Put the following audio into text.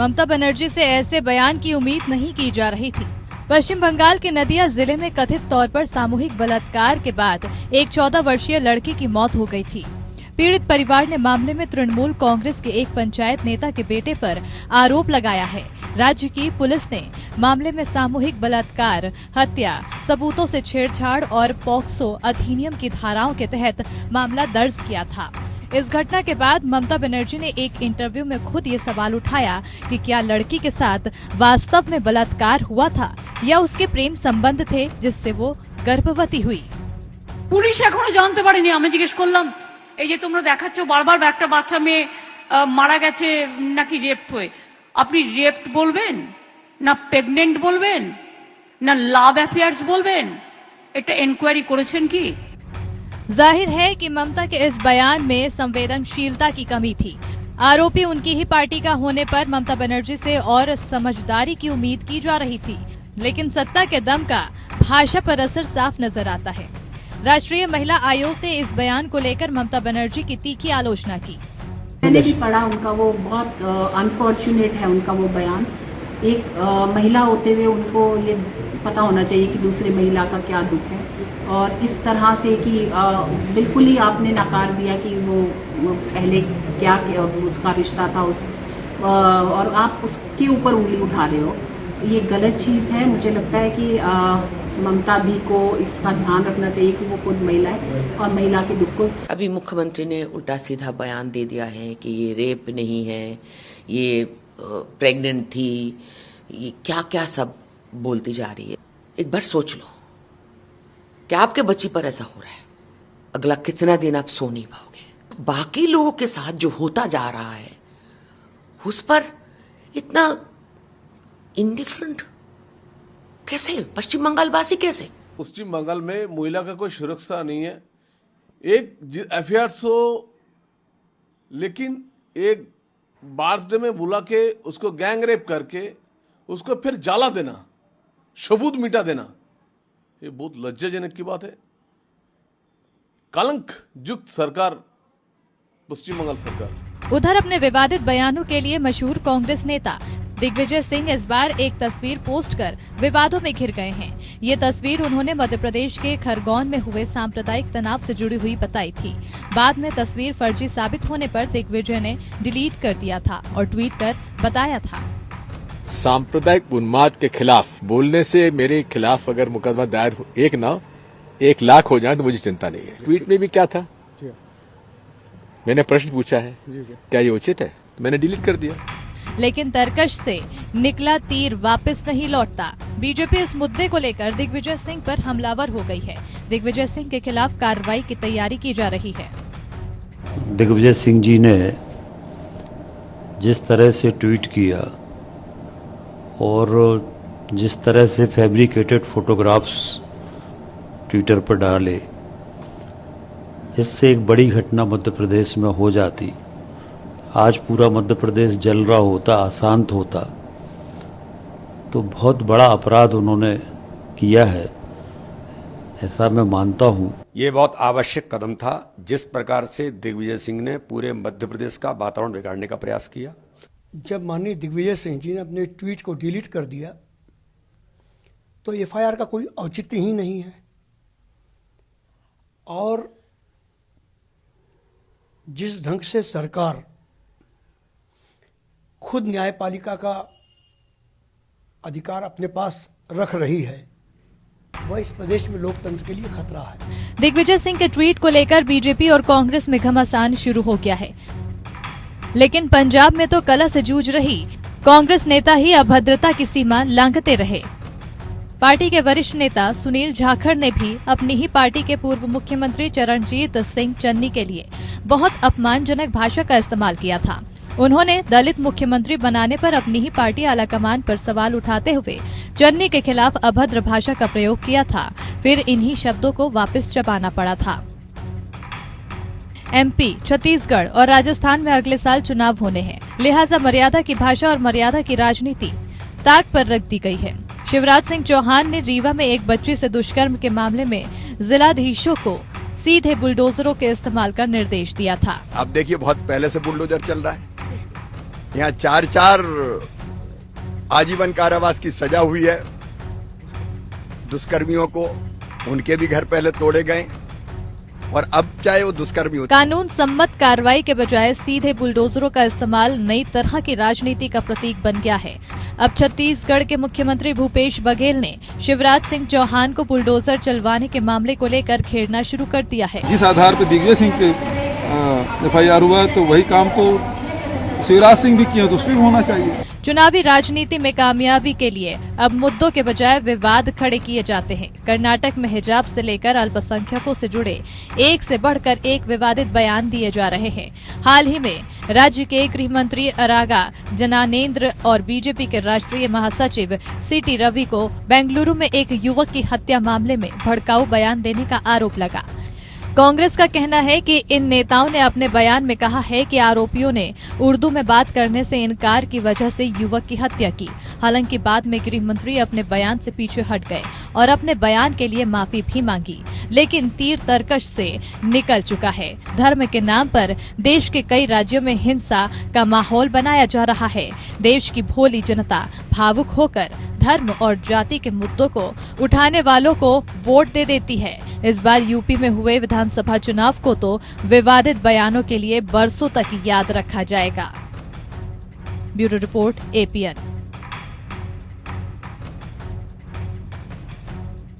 ममता बनर्जी से ऐसे बयान की उम्मीद नहीं की जा रही थी। पश्चिम बंगाल के नदिया जिले में कथित तौर पर सामूहिक बलात्कार के बाद एक 14 वर्षीय लड़की की मौत हो गई थी। पीड़ित परिवार ने मामले में तृणमूल कांग्रेस के एक पंचायत नेता के बेटे पर आरोप लगाया है। राज्य की पुलिस ने मामले में सामूहिक बलात्कार, हत्या, सबूतों से छेड़छाड़ और पॉक्सो अधिनियम की धाराओं के तहत मामला दर्ज किया था। इस घटना के बाद ममता बनर्जी ने एक इंटरव्यू में खुद ये सवाल उठाया कि क्या लड़की के साथ वास्तव में बलात्कार हुआ था या उसके प्रेम संबंध थे जिससे वो गर्भवती हुई। পুলিশ এখনো জানতে পারেনি। আমি জিজ্ঞেস করলাম, এই যে তোমরা দেখাচ্ছ বারবার একটা বাচ্চা মেয়ে মারা গেছে নাকি রেপ হয়ে, আপনি রেপড বলবেন না প্রেগনেন্ট বলবেন না লাভ অ্যাফেয়ার্স বলবেন? এটা এনকোয়ারি করেছেন কি? जाहिर है कि ममता के इस बयान में संवेदनशीलता की कमी थी। आरोपी उनकी ही पार्टी का होने पर ममता बनर्जी से और समझदारी की उम्मीद की जा रही थी, लेकिन सत्ता के दम का भाषा पर असर साफ नजर आता है। राष्ट्रीय महिला आयोग ने इस बयान को लेकर ममता बनर्जी की तीखी आलोचना की। मैंने भी पढ़ा उनका, वो बहुत अनफॉर्चुनेट है उनका वो बयान। एक महिला होते हुए उनको ये पता होना चाहिए कि दूसरी महिला का क्या दुख है, और इस तरह से कि बिल्कुल ही आपने नकार दिया कि वो पहले क्या उसका रिश्ता था और आप उसके ऊपर उंगली उठा रहे हो, ये गलत चीज़ है। मुझे लगता है कि ममता दी को इसका ध्यान रखना चाहिए कि वो खुद महिला है और महिला के दुख को। अभी मुख्यमंत्री ने उल्टा सीधा बयान दे दिया है कि ये रेप नहीं है, ये प्रेग्नेंट थी, ये क्या क्या सब बोलती जा रही है। एक बार सोच लो कि आपके बच्ची पर ऐसा हो रहा है, अगला कितना दिन आप सो नहीं पाओगे। बाकी लोगों के साथ जो होता जा रहा है उस पर इतना इंडिफरेंट कैसे? पश्चिम बंगाल वासी कैसे? पश्चिम बंगाल में महिला का कोई सुरक्षा नहीं है। एक एफआईआर हो, लेकिन एक बर्थडे में बुला के उसको गैंग रेप करके उसको फिर जला देना, सबूत मिटा देना, ये बहुत लज्जाजनक की बात है। कलंक युक्त सरकार पश्चिम बंगाल सरकार। उधर अपने विवादित बयानों के लिए मशहूर कांग्रेस नेता दिग्विजय सिंह इस बार एक तस्वीर पोस्ट कर विवादों में घिर गए हैं। ये तस्वीर उन्होंने मध्य प्रदेश के खरगोन में हुए सांप्रदायिक तनाव से जुड़ी हुई बताई थी। बाद में तस्वीर फर्जी साबित होने पर दिग्विजय ने डिलीट कर दिया था और ट्वीट कर बताया था, सांप्रदायिक उन्माद के खिलाफ बोलने से मेरे खिलाफ अगर मुकदमा दायर 1 लाख हो जाए तो मुझे चिंता नहीं है। ट्वीट में भी क्या था, मैंने प्रश्न पूछा है क्या ये उचित है, तो मैंने डिलीट कर दिया। लेकिन तरकश से निकला तीर वापस नहीं लौटता। बीजेपी इस मुद्दे को लेकर दिग्विजय सिंह पर हमलावर हो गई है। दिग्विजय सिंह के खिलाफ कार्रवाई की तैयारी की जा रही है। दिग्विजय सिंह जी ने जिस तरह से ट्वीट किया और जिस तरह से फैब्रिकेटेड फोटोग्राफ्स ट्विटर पर डाले, इससे एक बड़ी घटना मध्य प्रदेश में हो जाती। आज पूरा मध्य प्रदेश जल रहा होता, अशांत होता। तो बहुत बड़ा अपराध उन्होंने किया है, ऐसा मैं मानता हूं। ये बहुत आवश्यक कदम था जिस प्रकार से दिग्विजय सिंह ने पूरे मध्य प्रदेश का वातावरण बिगाड़ने का प्रयास किया। जब माननीय दिग्विजय सिंह जी ने अपने ट्वीट को डिलीट कर दिया तो एफआईआर का कोई औचित्य ही नहीं है, और जिस ढंग से सरकार खुद न्यायपालिका का अधिकार अपने पास रख रही है, वह इस प्रदेश में लोकतंत्र के लिए खतरा है। दिग्विजय सिंह के ट्वीट को लेकर बीजेपी और कांग्रेस में घमासान शुरू हो गया है, लेकिन पंजाब में तो कला से जूझ रही कांग्रेस नेता ही अभद्रता की सीमा लांघते रहे। पार्टी के वरिष्ठ नेता सुनील जाखड़ ने भी अपनी ही पार्टी के पूर्व मुख्यमंत्री चरणजीत सिंह चन्नी के लिए बहुत अपमानजनक भाषा का इस्तेमाल किया था। उन्होंने दलित मुख्यमंत्री बनाने पर अपनी ही पार्टी आलाकमान पर सवाल उठाते हुए चन्नी के खिलाफ अभद्र भाषा का प्रयोग किया था। फिर इन्हीं शब्दों को वापस चबाना पड़ा था। एमपी, छत्तीसगढ़ और राजस्थान में अगले साल चुनाव होने हैं, लिहाजा मर्यादा की भाषा और मर्यादा की राजनीति ताक पर रख दी गई है। शिवराज सिंह चौहान ने रीवा में एक बच्ची से दुष्कर्म के मामले में जिलाधीशों को सीधे बुलडोजरों के इस्तेमाल का निर्देश दिया था। अब देखिए, बहुत पहले से बुलडोजर चल रहा है। यहाँ 4-4 आजीवन कारावास की सजा हुई है। दुष्कर्मियों को उनके भी घर पहले तोड़े गए और अब चाहे वो दुष्कर्मी हो। कानून सम्मत कार्रवाई के बजाय सीधे बुलडोजरों का इस्तेमाल नई तरह की राजनीति का प्रतीक बन गया है। अब छत्तीसगढ़ के मुख्यमंत्री भूपेश बघेल ने शिवराज सिंह चौहान को बुलडोजर चलवाने के मामले को लेकर घेरना शुरू कर दिया है। जिस आधार पर दिग्विजय सिंह पे FIR हुआ तो वही काम तो शिवराज सिंह भी किए तो उस पर भी होना चाहिए। चुनावी राजनीति में कामयाबी के लिए अब मुद्दों के बजाय विवाद खड़े किए जाते हैं। कर्नाटक में हिजाब से लेकर अल्पसंख्यकों से जुड़े एक से बढ़कर एक विवादित बयान दिए जा रहे हैं। हाल ही में राज्य के गृह मंत्री अरागा जनानेंद्र और बीजेपी के राष्ट्रीय महासचिव CT रवि को बेंगलुरु में एक युवक की हत्या मामले में भड़काऊ बयान देने का आरोप लगा। कांग्रेस का कहना है कि इन नेताओं ने अपने बयान में कहा है कि आरोपियों ने उर्दू में बात करने से इनकार की वजह से युवक की हत्या की। हालांकि बाद में गृह मंत्री अपने बयान से पीछे हट गए और अपने बयान के लिए माफी भी मांगी, लेकिन तीर तर्कश से निकल चुका है। धर्म के नाम पर देश के कई राज्यों में हिंसा का माहौल बनाया जा रहा है। देश की भोली जनता भावुक होकर धर्म और जाति के मुद्दों को उठाने वालों को वोट दे देती है। इस बार यूपी में हुए विधानसभा चुनाव को तो विवादित बयानों के लिए बरसों तक याद रखा जाएगा। Bureau report APN।